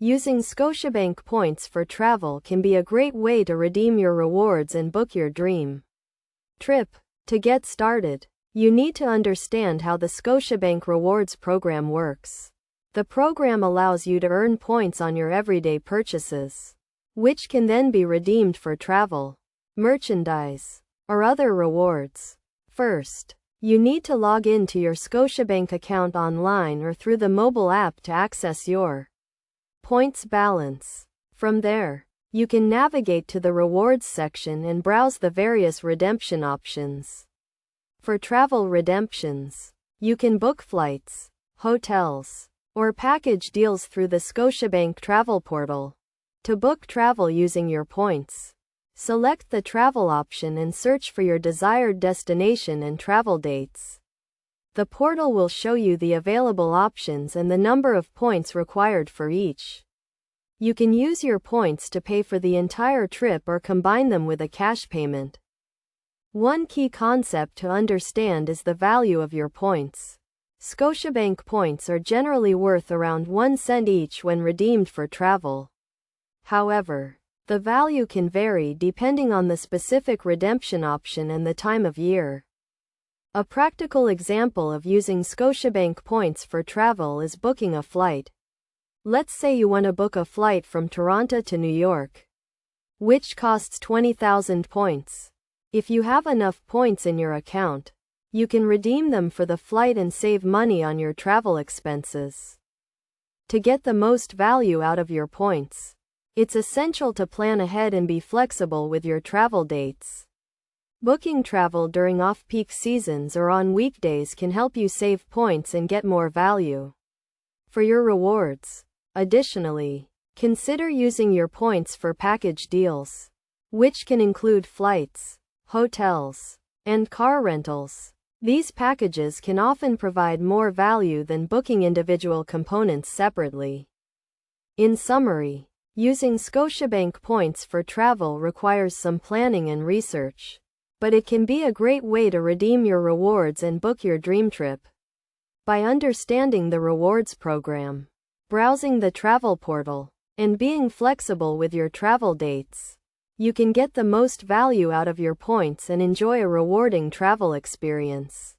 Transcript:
Using Scotiabank points for travel can be a great way to redeem your rewards and book your dream trip. To get started, you need to understand how the Scotiabank Rewards program works. The program allows you to earn points on your everyday purchases, which can then be redeemed for travel, merchandise, or other rewards. First, you need to log in to your Scotiabank account online or through the mobile app to access your points balance. From there, you can navigate to the rewards section and browse the various redemption options. For travel redemptions, you can book flights, hotels, or package deals through the Scotiabank travel portal. To book travel using your points, select the travel option and search for your desired destination and travel dates. The portal will show you the available options and the number of points required for each. You can use your points to pay for the entire trip or combine them with a cash payment. One key concept to understand is the value of your points. Scotiabank points are generally worth around 1 cent each when redeemed for travel. However, the value can vary depending on the specific redemption option and the time of year. A practical example of using Scotiabank points for travel is booking a flight. Let's say you want to book a flight from Toronto to New York, which costs 20,000 points. If you have enough points in your account, you can redeem them for the flight and save money on your travel expenses. To get the most value out of your points, it's essential to plan ahead and be flexible with your travel dates. Booking travel during off-peak seasons or on weekdays can help you save points and get more value for your rewards. Additionally, consider using your points for package deals, which can include flights, hotels, and car rentals. These packages can often provide more value than booking individual components separately. In summary, using Scotiabank points for travel requires some planning and research, but it can be a great way to redeem your rewards and book your dream trip. By understanding the rewards program, browsing the travel portal, and being flexible with your travel dates, you can get the most value out of your points and enjoy a rewarding travel experience.